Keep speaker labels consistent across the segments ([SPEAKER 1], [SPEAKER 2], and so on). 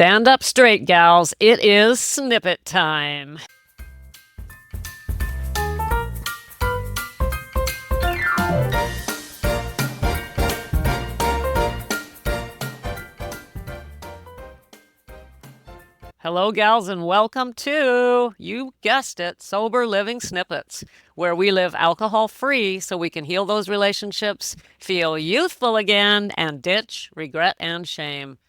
[SPEAKER 1] Stand up straight, gals. It is Snippet time. Hello, gals, and welcome to, you guessed it, Sober Living Snippets, where we live alcohol-free so we can heal those relationships, feel youthful again, and ditch regret and shame.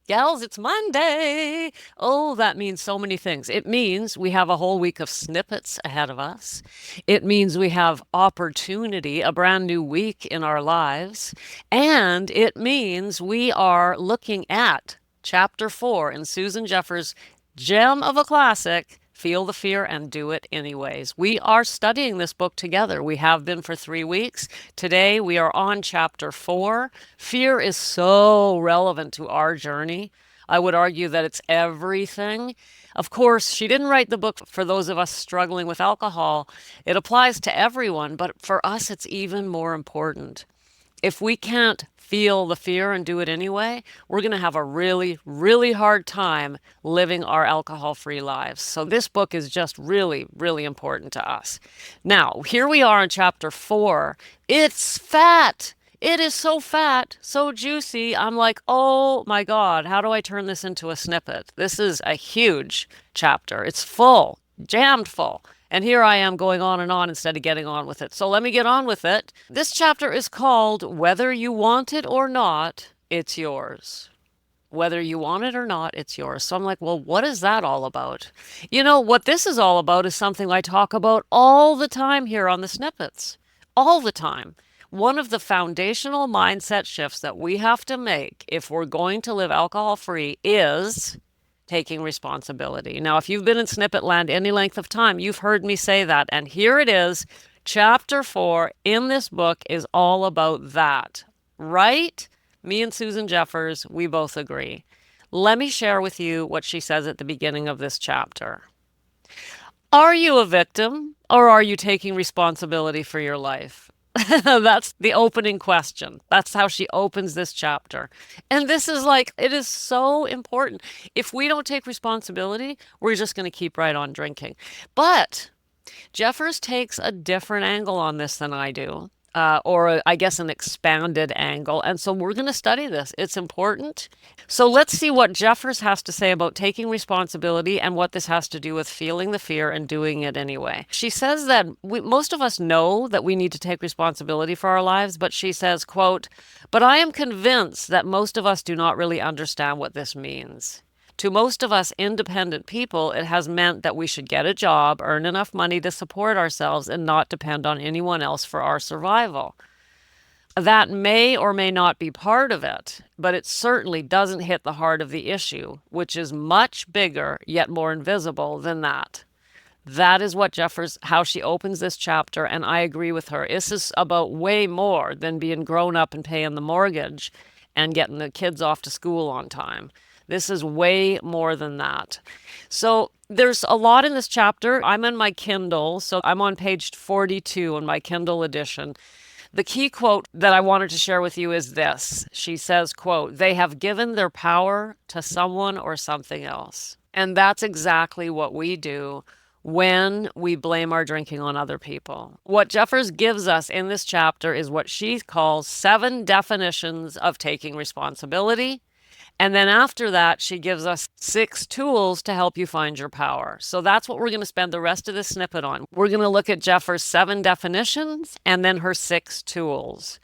[SPEAKER 1] Gals, it's Monday. Oh, that means so many things. It means we have a whole week of snippets ahead of us. It means we have opportunity, a brand new week in our lives. And it means we are looking at Chapter 4 in Susan Jeffers' gem of a classic, Feel the Fear and Do It Anyways. We are studying this book together. We have been for 3 weeks. Today we are on Chapter 4. Fear is so relevant to our journey. I would argue that it's everything. Of course, she didn't write the book for those of us struggling with alcohol. It applies to everyone, but for us it's even more important. If we can't feel the fear and do it anyway, we're going to have a really, really hard time living our alcohol-free lives. So this book is just really, really important to us. Now, here we are in Chapter 4. It's fat. It is so fat, so juicy. I'm like, oh my God, how do I turn this into a snippet? This is a huge chapter. It's full, jammed full. And here I am going on and on instead of getting on with it. So let me get on with it. This chapter is called Whether You Want It or Not, It's Yours. Whether you want it or not, it's yours. So I'm like, well, what is that all about? You know, what this is all about is something I talk about all the time here on the Snippets. All the time. One of the foundational mindset shifts that we have to make if we're going to live alcohol-free is taking responsibility. Now, if you've been in Snippet land any length of time, you've heard me say that. And here it is. Chapter 4 in this book is all about that. Right? Me and Susan Jeffers, we both agree. Let me share with you what she says at the beginning of this chapter. Are you a victim or are you taking responsibility for your life? That's the opening question. That's how she opens this chapter. And this is like, it is so important. If we don't take responsibility, we're just going to keep right on drinking. But Jeffers takes a different angle on this than I do, or I guess an expanded angle. And so we're going to study this. It's important. So let's see what Jeffers has to say about taking responsibility and what this has to do with feeling the fear and doing it anyway. She says that most of us know that we need to take responsibility for our lives, but she says, quote, "But I am convinced that most of us do not really understand what this means. To most of us independent people, it has meant that we should get a job, earn enough money to support ourselves, and not depend on anyone else for our survival. That may or may not be part of it, but it certainly doesn't hit the heart of the issue, which is much bigger yet more invisible than that." That is what Jeffers, how she opens this chapter, and I agree with her. This is about way more than being grown up and paying the mortgage and getting the kids off to school on time. This is way more than that. So there's a lot in this chapter. I'm in my Kindle, so I'm on page 42 in my Kindle edition. The key quote that I wanted to share with you is this. She says, quote, "They have given their power to someone or something else." And that's exactly what we do when we blame our drinking on other people. What Jeffers gives us in this chapter is what she calls 7 definitions of taking responsibility. And then after that, she gives us 6 tools to help you find your power. So that's what we're going to spend the rest of this snippet on. We're going to look at Jeffers' 7 definitions and then her 6 tools.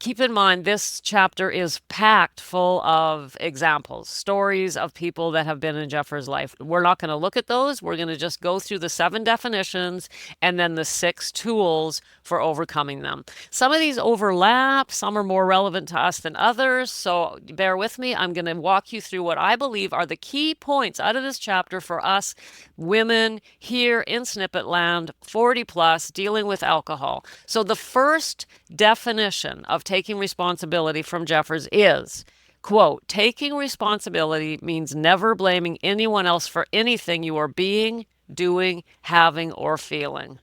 [SPEAKER 1] Keep in mind, this chapter is packed full of examples, stories of people that have been in Jeffers' life. We're not going to look at those. We're going to just go through the 7 definitions and then the 6 tools for overcoming them. Some of these overlap. Some are more relevant to us than others. So bear with me. I'm going to walk you through what I believe are the key points out of this chapter for us women here in Snippet Land, 40 plus, dealing with alcohol. So the first definition of taking responsibility from Jeffers is, quote, "Taking responsibility means never blaming anyone else for anything you are being, doing, having, or feeling."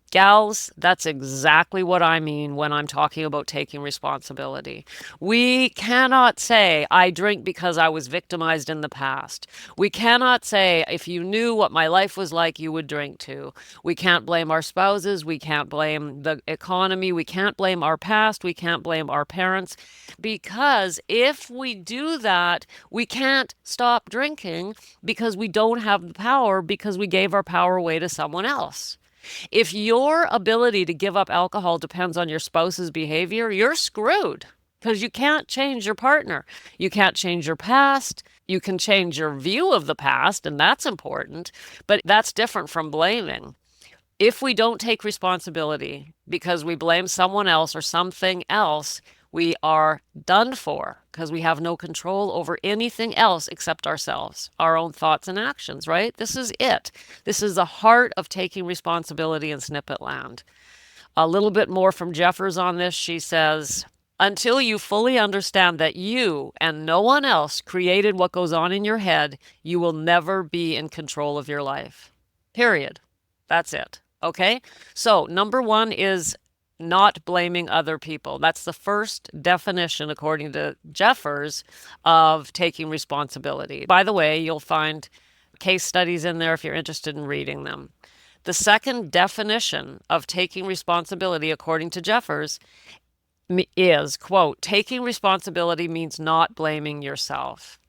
[SPEAKER 1] Gals, that's exactly what I mean when I'm talking about taking responsibility. We cannot say, I drink because I was victimized in the past. We cannot say, if you knew what my life was like, you would drink too. We can't blame our spouses. We can't blame the economy. We can't blame our past. We can't blame our parents. Because if we do that, we can't stop drinking because we don't have the power because we gave our power away to someone else. If your ability to give up alcohol depends on your spouse's behavior, you're screwed because you can't change your partner. You can't change your past. You can change your view of the past, and that's important, but that's different from blaming. If we don't take responsibility because we blame someone else or something else, we are done for because we have no control over anything else except ourselves, our own thoughts and actions, right? This is it. This is the heart of taking responsibility in Snippet Land. A little bit more from Jeffers on this. She says, until you fully understand that you and no one else created what goes on in your head, you will never be in control of your life. Period. That's it. Okay? So, number one is not blaming other people. That's the first definition, according to Jeffers, of taking responsibility. By the way, you'll find case studies in there if you're interested in reading them. The second definition of taking responsibility, according to Jeffers, is, quote, taking responsibility means not blaming yourself.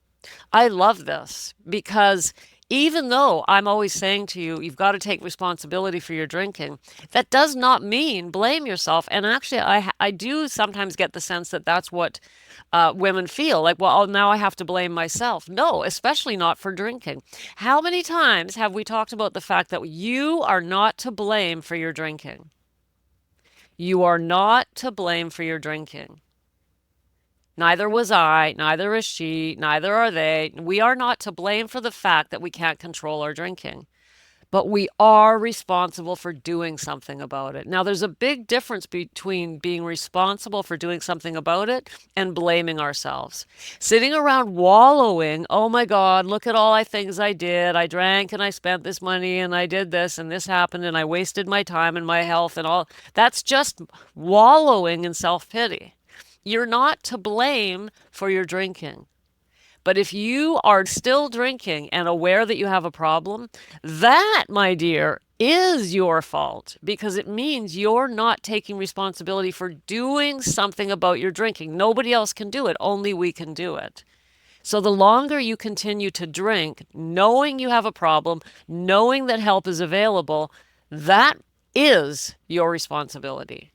[SPEAKER 1] I love this because even though I'm always saying to you, you've got to take responsibility for your drinking, that does not mean blame yourself. And actually, I do sometimes get the sense that that's what women feel like, well, now I have to blame myself. No, especially not for drinking. How many times have we talked about the fact that you are not to blame for your drinking? You are not to blame for your drinking. Neither was I, neither is she, neither are they. We are not to blame for the fact that we can't control our drinking, but we are responsible for doing something about it. Now, there's a big difference between being responsible for doing something about it and blaming ourselves. Sitting around wallowing, oh my God, look at all the things I did. I drank and I spent this money and I did this and this happened and I wasted my time and my health and all. That's just wallowing in self-pity. You're not to blame for your drinking. But if you are still drinking and aware that you have a problem, that, my dear, is your fault because it means you're not taking responsibility for doing something about your drinking. Nobody else can do it. Only we can do it. So the longer you continue to drink, knowing you have a problem, knowing that help is available, that is your responsibility.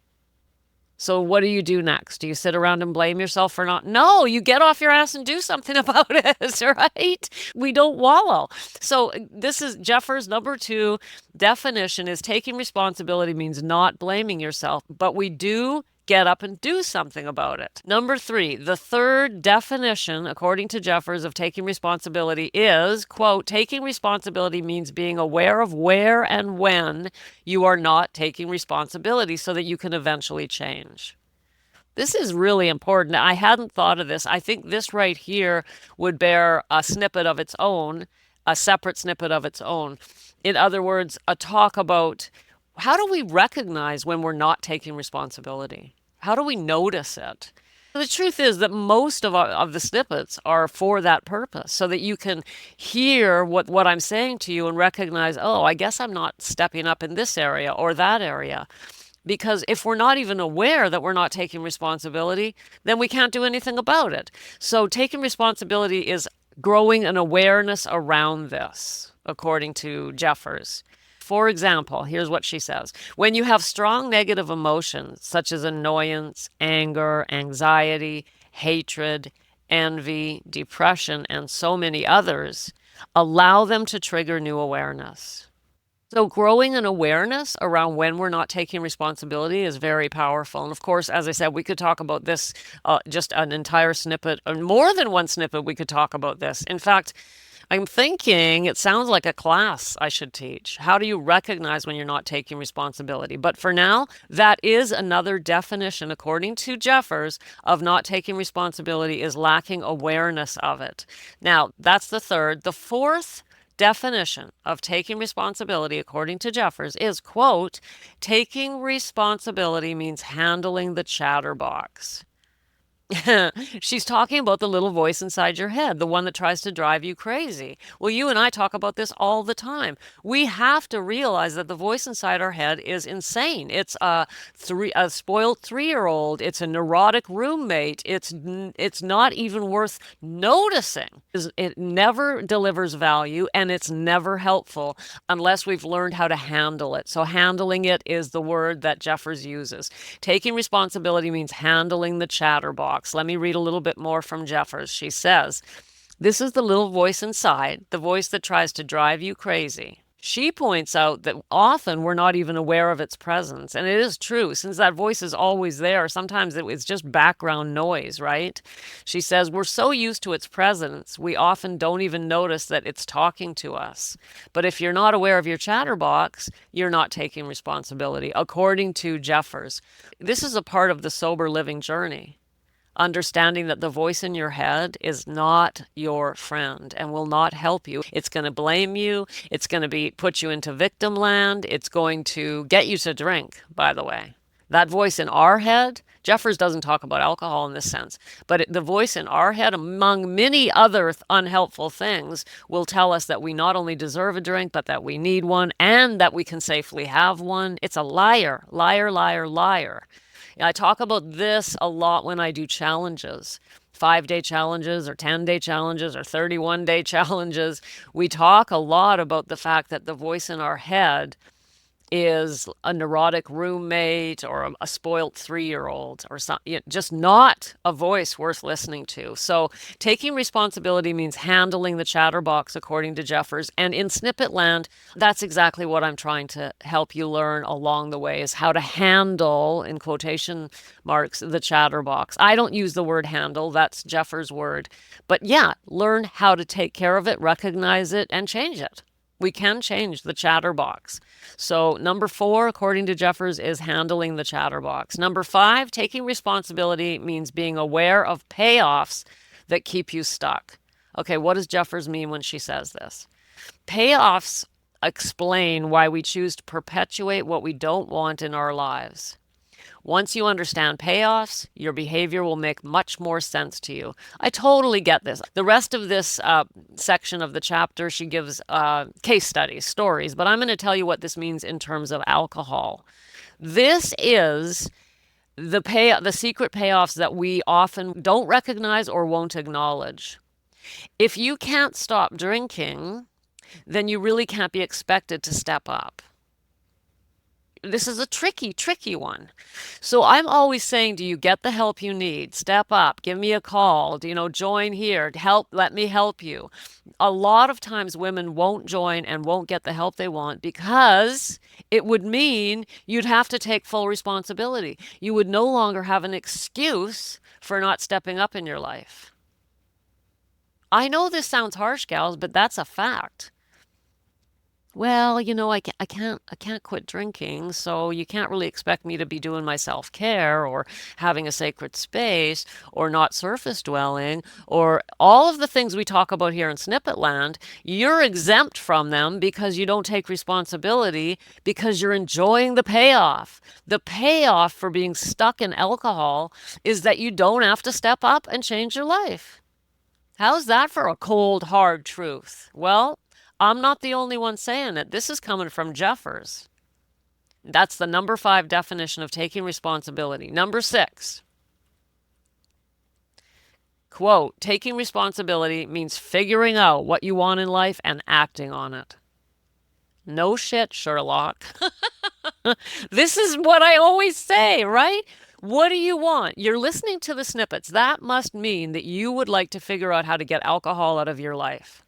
[SPEAKER 1] So what do you do next? Do you sit around and blame yourself for not? No, you get off your ass and do something about it, right? We don't wallow. So this is Jeffers' number two definition is taking responsibility means not blaming yourself, but we do get up and do something about it. Number three, the third definition, according to Jeffers, of taking responsibility is, quote, taking responsibility means being aware of where and when you are not taking responsibility so that you can eventually change. This is really important. I hadn't thought of this. I think this right here would bear a snippet of its own, a separate snippet of its own. In other words, a talk about how do we recognize when we're not taking responsibility? How do we notice it? The truth is that most of the snippets are for that purpose, so that you can hear what I'm saying to you and recognize, oh, I guess I'm not stepping up in this area or that area. Because if we're not even aware that we're not taking responsibility, then we can't do anything about it. So taking responsibility is growing an awareness around this, according to Jeffers. For example, here's what she says. When you have strong negative emotions, such as annoyance, anger, anxiety, hatred, envy, depression, and so many others, allow them to trigger new awareness. So growing an awareness around when we're not taking responsibility is very powerful. And of course, as I said, we could talk about this, just an entire snippet, or more than one snippet we could talk about this. In fact, I'm thinking it sounds like a class I should teach. How do you recognize when you're not taking responsibility? But for now, that is another definition, according to Jeffers, of not taking responsibility is lacking awareness of it. Now, that's the third. The fourth definition of taking responsibility, according to Jeffers, is, quote, taking responsibility means handling the chatterbox. She's talking about the little voice inside your head, the one that tries to drive you crazy. Well, you and I talk about this all the time. We have to realize that the voice inside our head is insane. It's a spoiled 3-year-old. It's a neurotic roommate. It's not even worth noticing. It never delivers value, and it's never helpful unless we've learned how to handle it. So handling it is the word that Jeffers uses. Taking responsibility means handling the chatterbox. Let me read a little bit more from Jeffers. She says, this is the little voice inside, the voice that tries to drive you crazy. She points out that often we're not even aware of its presence. And it is true, since that voice is always there, sometimes it's just background noise, right? She says we're so used to its presence, we often don't even notice that it's talking to us. But if you're not aware of your chatterbox, you're not taking responsibility, according to Jeffers. This is a part of the sober living journey. Understanding that the voice in your head is not your friend and will not help you. It's going to blame you. It's going to put you into victim land. It's going to get you to drink, by the way. That voice in our head, Jeffers doesn't talk about alcohol in this sense, but the voice in our head, among many other unhelpful things, will tell us that we not only deserve a drink, but that we need one and that we can safely have one. It's a liar, liar, liar, liar. I talk about this a lot when I do challenges, 5-day challenges or 10-day challenges or 31-day challenges. We talk a lot about the fact that the voice in our head is a neurotic roommate or a spoilt 3-year-old or something, just not a voice worth listening to. So taking responsibility means handling the chatterbox, according to Jeffers. And in Snippet land, that's exactly what I'm trying to help you learn along the way, is how to handle, in quotation marks, the chatterbox. I don't use the word handle. That's Jeffers' word. But yeah, learn how to take care of it, recognize it, and change it. We can change the chatterbox. So number 4, according to Jeffers, is handling the chatterbox. Number 5, taking responsibility means being aware of payoffs that keep you stuck. Okay, what does Jeffers mean when she says this? Payoffs explain why we choose to perpetuate what we don't want in our lives. Once you understand payoffs, your behavior will make much more sense to you. I totally get this. The rest of this section of the chapter, she gives case studies, stories, but I'm going to tell you what this means in terms of alcohol. This is the secret payoffs that we often don't recognize or won't acknowledge. If you can't stop drinking, then you really can't be expected to step up. This is a tricky one. So I'm always saying to you, get the help you need. Step up. Give me a call. Join here. Let me help you. A lot of times women won't join and won't get the help they want because it would mean you'd have to take full responsibility. You would no longer have an excuse for not stepping up in your life. I know this sounds harsh, gals, but that's a fact. Well, I can't quit drinking, so you can't really expect me to be doing my self-care or having a sacred space or not surface dwelling or all of the things we talk about here in Snippet Land. You're exempt from them because you don't take responsibility because you're enjoying the payoff. The payoff for being stuck in alcohol is that you don't have to step up and change your life. How's that for a cold, hard truth? Well, I'm not the only one saying it. This is coming from Jeffers. That's the number 5 definition of taking responsibility. Number 6, quote, taking responsibility means figuring out what you want in life and acting on it. No shit, Sherlock. This is what I always say, right? What do you want? You're listening to the snippets. That must mean that you would like to figure out how to get alcohol out of your life.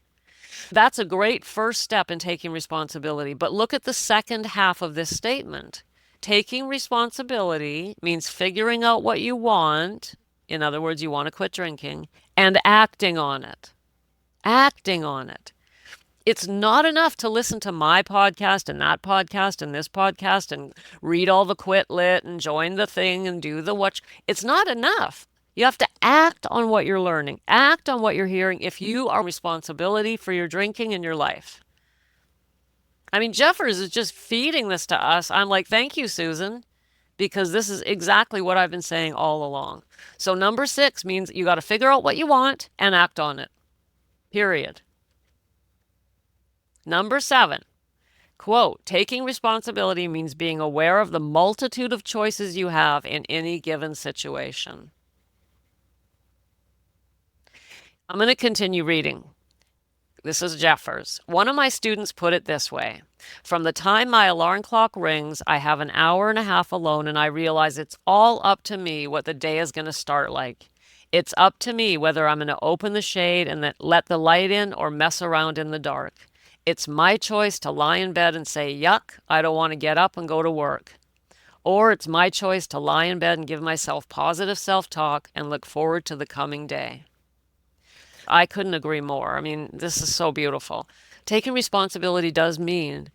[SPEAKER 1] That's a great first step in taking responsibility. But look at the second half of this statement. Taking responsibility means figuring out what you want. In other words, you want to quit drinking and acting on it. Acting on it. It's not enough to listen to my podcast and that podcast and this podcast and read all the quit lit and join the thing and do the watch. It's not enough. You have to act on what you're learning, act on what you're hearing if you are responsibility for your drinking in your life. I mean, Jeffers is just feeding this to us. I'm like, thank you, Susan, because this is exactly what I've been saying all along. So, number 6 means you got to figure out what you want and act on it, period. Number 7, quote, taking responsibility means being aware of the multitude of choices you have in any given situation. I'm going to continue reading. This is Jeffers. One of my students put it this way. From the time my alarm clock rings, I have an hour and a half alone, and I realize it's all up to me what the day is going to start like. It's up to me whether I'm going to open the shade and let the light in or mess around in the dark. It's my choice to lie in bed and say, yuck, I don't want to get up and go to work. Or it's my choice to lie in bed and give myself positive self-talk and look forward to the coming day. I couldn't agree more. I mean, this is so beautiful. Taking responsibility does mean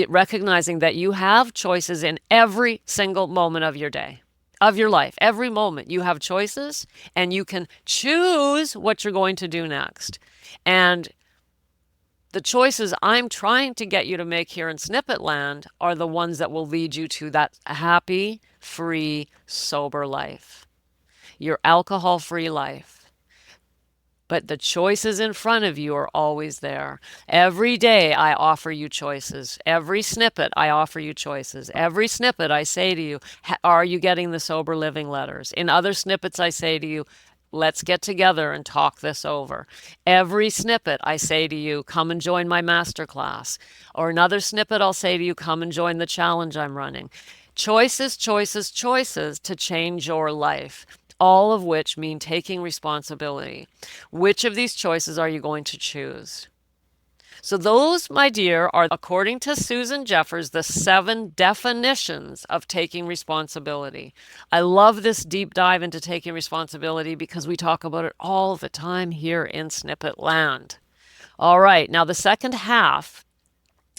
[SPEAKER 1] recognizing that you have choices in every single moment of your day, of your life. Every moment you have choices, and you can choose what you're going to do next. And the choices I'm trying to get you to make here in Snippet Land are the ones that will lead you to that happy, free, sober life, your alcohol-free life. But the choices in front of you are always there. Every day I offer you choices. Every snippet I offer you choices. Every snippet I say to you, are you getting the sober living letters? In other snippets I say to you, let's get together and talk this over. Every snippet I say to you, come and join my masterclass. Or another snippet I'll say to you, come and join the challenge I'm running. Choices, choices, choices to change your life. All of which mean taking responsibility. Which of these choices are you going to choose? So those, my dear, are, according to Susan Jeffers, the 7 definitions of taking responsibility. I love this deep dive into taking responsibility because we talk about it all the time here in Snippet Land. All right, now the second half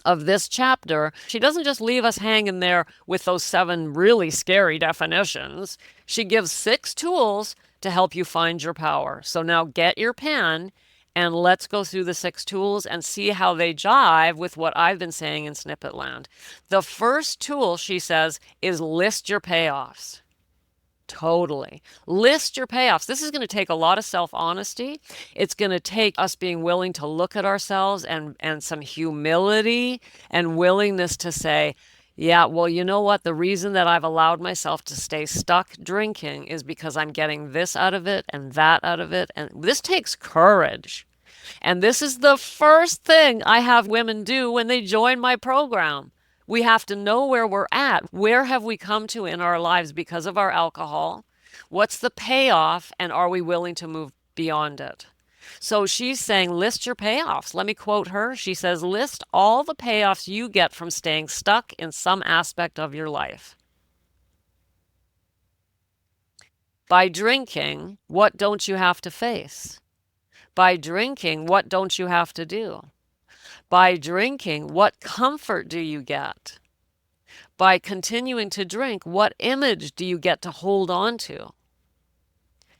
[SPEAKER 1] of this chapter, she doesn't just leave us hanging there with those 7 really scary definitions. She gives 6 tools to help you find your power. So now get your pen and let's go through the 6 tools and see how they jive with what I've been saying in Snippet Land. The first tool, she says, is list your payoffs. Totally. List your payoffs. This is going to take a lot of self-honesty. It's going to take us being willing to look at ourselves and some humility and willingness to say, yeah, well, you know what? The reason that I've allowed myself to stay stuck drinking is because I'm getting this out of it and that out of it. And this takes courage. And this is the first thing I have women do when they join my program. We have to know where we're at. Where have we come to in our lives because of our alcohol? What's the payoff? And are we willing to move beyond it? So she's saying, list your payoffs. Let me quote her. She says, list all the payoffs you get from staying stuck in some aspect of your life. By drinking, what don't you have to face? By drinking, what don't you have to do? By drinking, what comfort do you get? By continuing to drink, what image do you get to hold on to?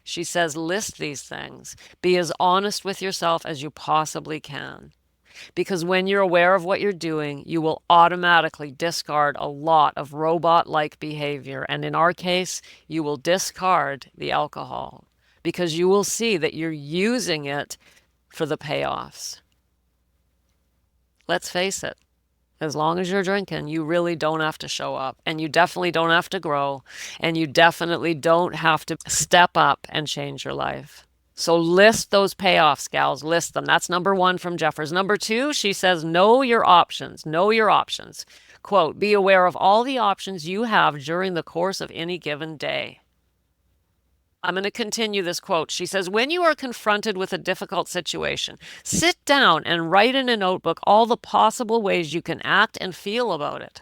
[SPEAKER 1] She says, list these things. Be as honest with yourself as you possibly can. Because when you're aware of what you're doing, you will automatically discard a lot of robot-like behavior. And in our case, you will discard the alcohol because you will see that you're using it for the payoffs. Let's face it, as long as you're drinking, you really don't have to show up, and you definitely don't have to grow, and you definitely don't have to step up and change your life. So list those payoffs, gals. List them. That's number 1 from Jeffers. Number 2, she says, know your options. Know your options. Quote, be aware of all the options you have during the course of any given day. I'm going to continue this quote. She says, when you are confronted with a difficult situation, sit down and write in a notebook all the possible ways you can act and feel about it.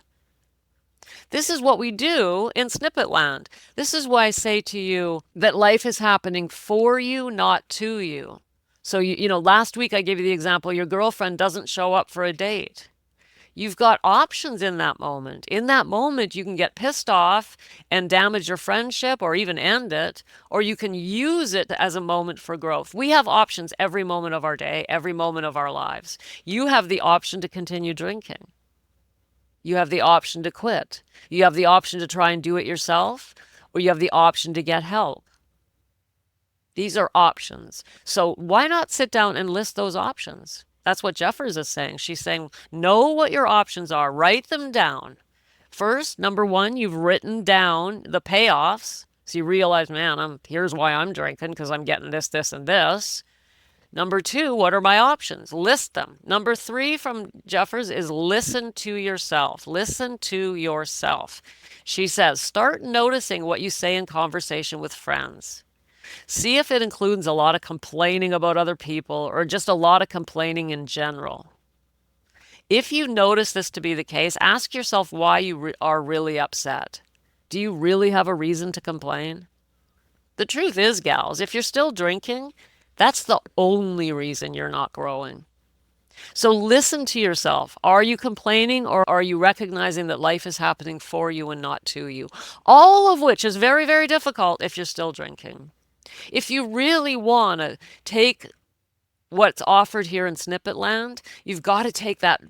[SPEAKER 1] This is what we do in Snippet Land. This is why I say to you that life is happening for you, not to you. So, last week I gave you the example, your girlfriend doesn't show up for a date. You've got options in that moment. In that moment, you can get pissed off and damage your friendship or even end it, or you can use it as a moment for growth. We have options every moment of our day, every moment of our lives. You have the option to continue drinking. You have the option to quit. You have the option to try and do it yourself, or you have the option to get help. These are options. So why not sit down and list those options? That's what Jeffers is saying. She's saying, know what your options are, write them down. First, number one, you've written down the payoffs. So you realize, man, here's why I'm drinking, because I'm getting this, this, and this. Number two, what are my options? List them. Number three from Jeffers is listen to yourself. Listen to yourself. She says, start noticing what you say in conversation with friends. See if it includes a lot of complaining about other people or just a lot of complaining in general. If you notice this to be the case, ask yourself why you are really upset. Do you really have a reason to complain? The truth is, gals, if you're still drinking, that's the only reason you're not growing. So listen to yourself. Are you complaining, or are you recognizing that life is happening for you and not to you? All of which is very, very difficult if you're still drinking. If you really want to take what's offered here in Snippet Land, you've got to take that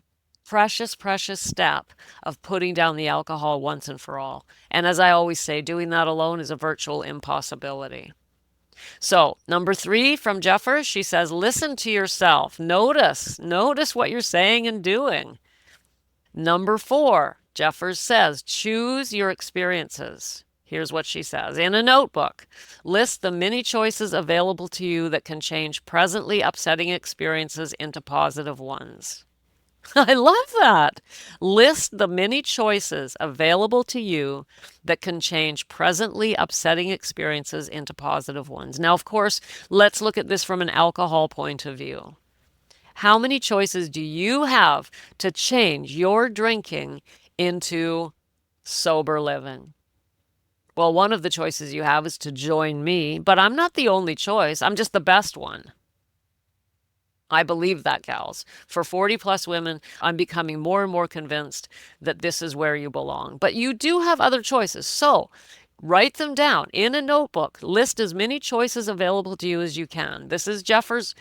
[SPEAKER 1] precious, precious step of putting down the alcohol once and for all. And as I always say, doing that alone is a virtual impossibility. So, number three from Jeffers, she says, listen to yourself. Notice what you're saying and doing. Number four, Jeffers says, choose your experiences. Here's what she says. In a notebook, list the many choices available to you that can change presently upsetting experiences into positive ones. I love that. List the many choices available to you that can change presently upsetting experiences into positive ones. Now, of course, let's look at this from an alcohol point of view. How many choices do you have to change your drinking into sober living? Well, one of the choices you have is to join me, but I'm not the only choice. I'm just the best one. I believe that, gals. For 40 plus women, I'm becoming more and more convinced that this is where you belong. But you do have other choices. So write them down in a notebook. List as many choices available to you as you can. This is Jeffers'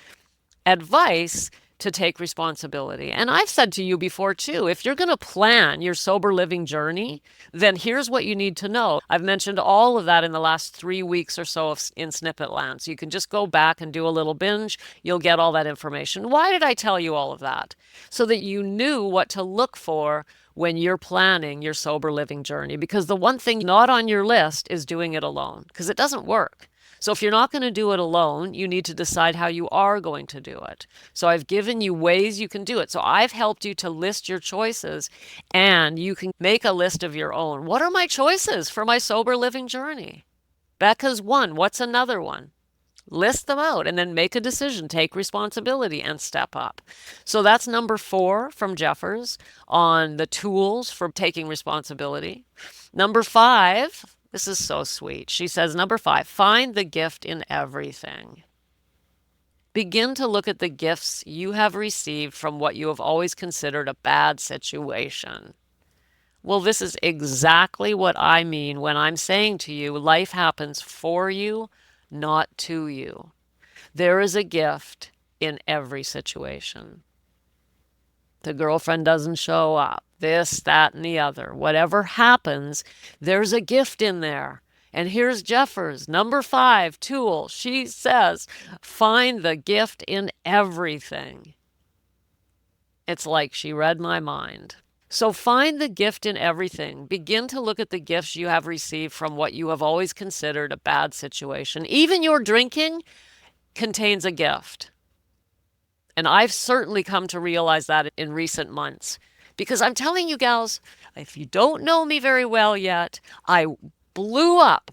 [SPEAKER 1] advice to take responsibility. And I've said to you before too, if you're going to plan your sober living journey, then here's what you need to know. I've mentioned all of that in the last 3 weeks or so in Snippet Land. So you can just go back and do a little binge. You'll get all that information. Why did I tell you all of that? So that you knew what to look for when you're planning your sober living journey. Because the one thing not on your list is doing it alone, because it doesn't work. So if you're not going to do it alone, you need to decide how you are going to do it. So I've given you ways you can do it. So I've helped you to list your choices, and you can make a list of your own. What are my choices for my sober living journey? Becca's one. What's another one? List them out and then make a decision, take responsibility, and step up. So that's number 4 from Jeffers on the tools for taking responsibility. Number 5, this is so sweet. She says, number 5, find the gift in everything. Begin to look at the gifts you have received from what you have always considered a bad situation. Well, this is exactly what I mean when I'm saying to you, life happens for you, not to you. There is a gift in every situation. The girlfriend doesn't show up, this, that, and the other. Whatever happens, there's a gift in there. And here's Jeffers, number 5 tool. She says, find the gift in everything. It's like she read my mind. So find the gift in everything. Begin to look at the gifts you have received from what you have always considered a bad situation. Even your drinking contains a gift. And I've certainly come to realize that in recent months. Because I'm telling you, gals, if you don't know me very well yet, I blew up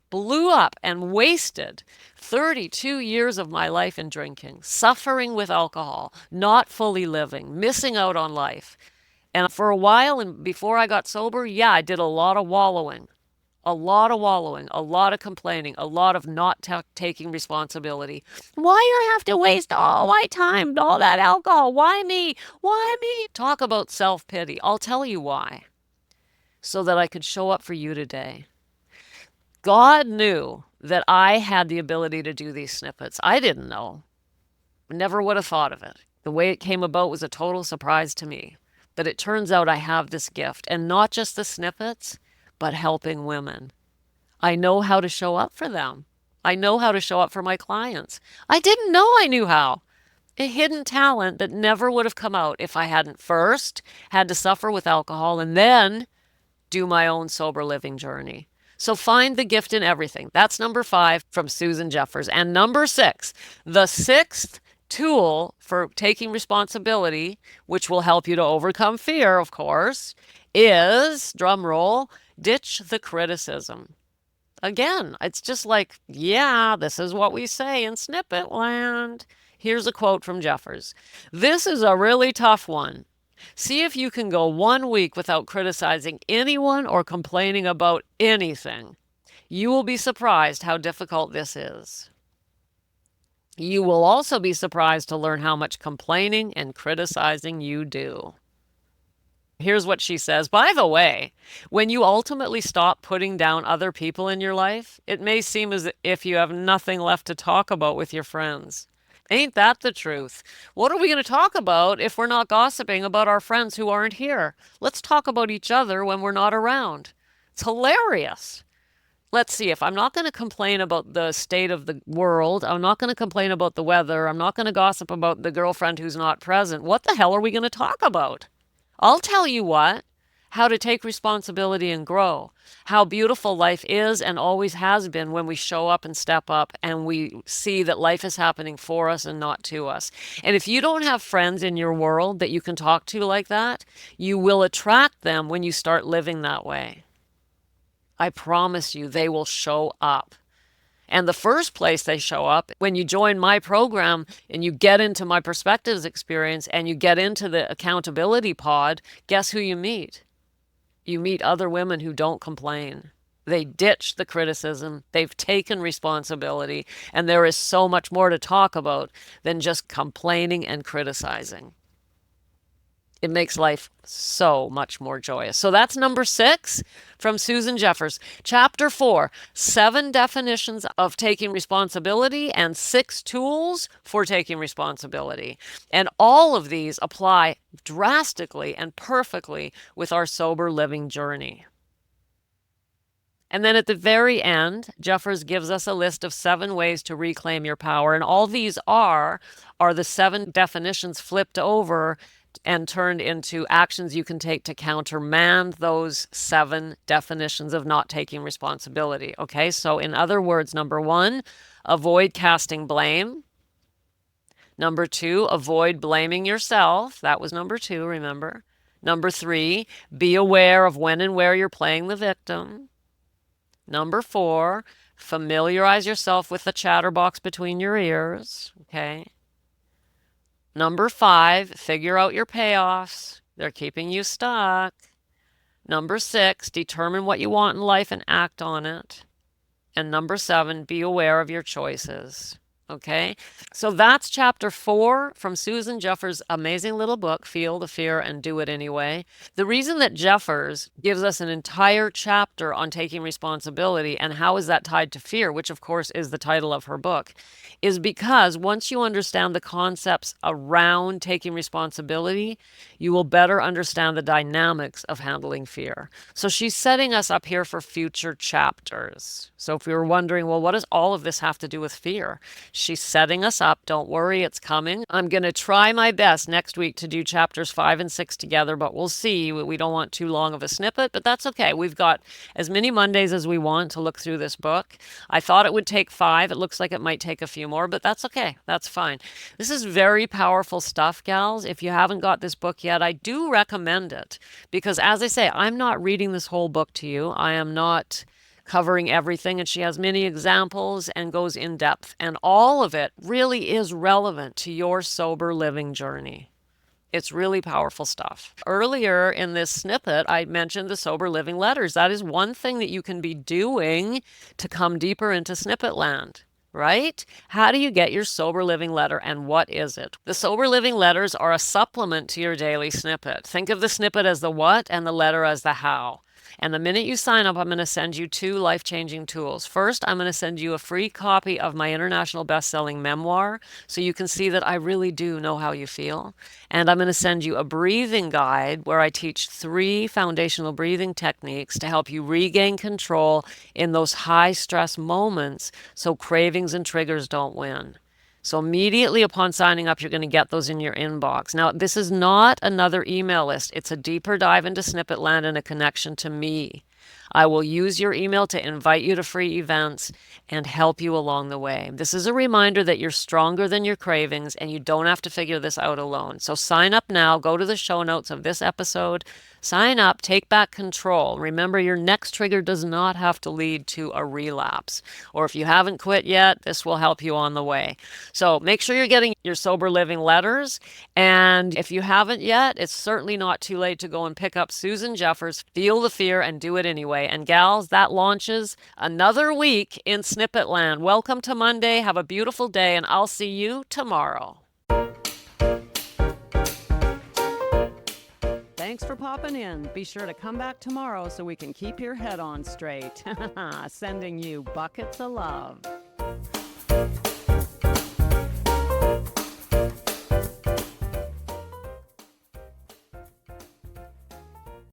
[SPEAKER 1] and wasted 32 years of my life in drinking, suffering with alcohol, not fully living, missing out on life. And for a while, and before I got sober, yeah, I did a lot of wallowing, a lot of complaining, a lot of not taking responsibility. Why do I have to waste all my time, all that alcohol? Why me? Why me? Talk about self-pity. I'll tell you why. So that I could show up for you today. God knew that I had the ability to do these snippets. I didn't know. Never would have thought of it. The way it came about was a total surprise to me. But it turns out I have this gift, and not just the snippets, but helping women. I know how to show up for them. I know how to show up for my clients. I didn't know I knew how. A hidden talent that never would have come out if I hadn't first had to suffer with alcohol and then do my own sober living journey. So find the gift in everything. That's number 5 from Susan Jeffers. And number 6, the 6th tool for taking responsibility, which will help you to overcome fear, of course, is, drum roll, ditch the criticism. Again, it's just like, yeah, this is what we say in Snippet land. Here's a quote from Jeffers. This is a really tough one. See if you can go 1 week without criticizing anyone or complaining about anything. You will be surprised how difficult this is. You will also be surprised to learn how much complaining and criticizing you do. Here's what she says. By the way, when you ultimately stop putting down other people in your life, it may seem as if you have nothing left to talk about with your friends. Ain't that the truth? What are we going to talk about if we're not gossiping about our friends who aren't here? Let's talk about each other when we're not around. It's hilarious. Let's see, if I'm not going to complain about the state of the world, I'm not going to complain about the weather, I'm not going to gossip about the girlfriend who's not present, what the hell are we going to talk about? I'll tell you what, how to take responsibility and grow, how beautiful life is and always has been when we show up and step up and we see that life is happening for us and not to us. And if you don't have friends in your world that you can talk to like that, you will attract them when you start living that way. I promise you, they will show up. And the first place they show up, when you join my program and you get into my perspectives experience and you get into the accountability pod, guess who you meet? You meet other women who don't complain. They ditch the criticism. They've taken responsibility. And there is so much more to talk about than just complaining and criticizing. It makes life so much more joyous. So that's number 6 from Susan Jeffers. Chapter 4, 7 definitions of taking responsibility and 6 tools for taking responsibility. And all of these apply drastically and perfectly with our sober living journey. And then at the very end, Jeffers gives us a list of 7 ways to reclaim your power. And all these are the 7 definitions flipped over and turned into actions you can take to countermand those 7 definitions of not taking responsibility. Okay, so in other words, number 1, avoid casting blame. Number 2, avoid blaming yourself. That was number 2, remember. Number 3, be aware of when and where you're playing the victim. Number 4, familiarize yourself with the chatterbox between your ears. Okay. Number 5, figure out your payoffs. They're keeping you stuck. Number 6, determine what you want in life and act on it. And number 7, be aware of your choices. Okay, so that's chapter 4 from Susan Jeffers' amazing little book, Feel the Fear and Do It Anyway. The reason that Jeffers gives us an entire chapter on taking responsibility and how is that tied to fear, which of course is the title of her book, is because once you understand the concepts around taking responsibility, you will better understand the dynamics of handling fear. So she's setting us up here for future chapters. So if we were wondering, well, what does all of this have to do with fear? She's setting us up. Don't worry, it's coming. I'm going to try my best next week to do chapters 5 and 6 together, but we'll see. We don't want too long of a snippet, but that's okay. We've got as many Mondays as we want to look through this book. I thought it would take 5. It looks like it might take a few more, but that's okay. That's fine. This is very powerful stuff, gals. If you haven't got this book yet, I do recommend it because, as I say, I'm not reading this whole book to you. I am not covering everything, and she has many examples and goes in depth, and all of it really is relevant to your sober living journey. It's really powerful stuff. Earlier in this snippet, I mentioned the sober living letters. That is one thing that you can be doing to come deeper into snippet land, right? How do you get your sober living letter, and what is it? The sober living letters are a supplement to your daily snippet. Think of the snippet as the what and the letter as the how. And the minute you sign up, I'm going to send you 2 life-changing tools. First, I'm going to send you a free copy of my international best-selling memoir so you can see that I really do know how you feel. And I'm going to send you a breathing guide where I teach 3 foundational breathing techniques to help you regain control in those high-stress moments so cravings and triggers don't win. So immediately upon signing up, you're going to get those in your inbox. Now, this is not another email list. It's a deeper dive into Snippet Land and a connection to me. I will use your email to invite you to free events and help you along the way. This is a reminder that you're stronger than your cravings and you don't have to figure this out alone. So sign up now. Go to the show notes of this episode. Sign up. Take back control. Remember, your next trigger does not have to lead to a relapse. Or if you haven't quit yet, this will help you on the way. So make sure you're getting your sober living letters. And if you haven't yet, it's certainly not too late to go and pick up Susan Jeffers' Feel the Fear and Do It Anyway. And gals, that launches another week in Snippet Land. Welcome to Monday. Have a beautiful day, and I'll see you tomorrow.
[SPEAKER 2] Thanks for popping in. Be sure to come back tomorrow so we can keep your head on straight. Sending you buckets of love.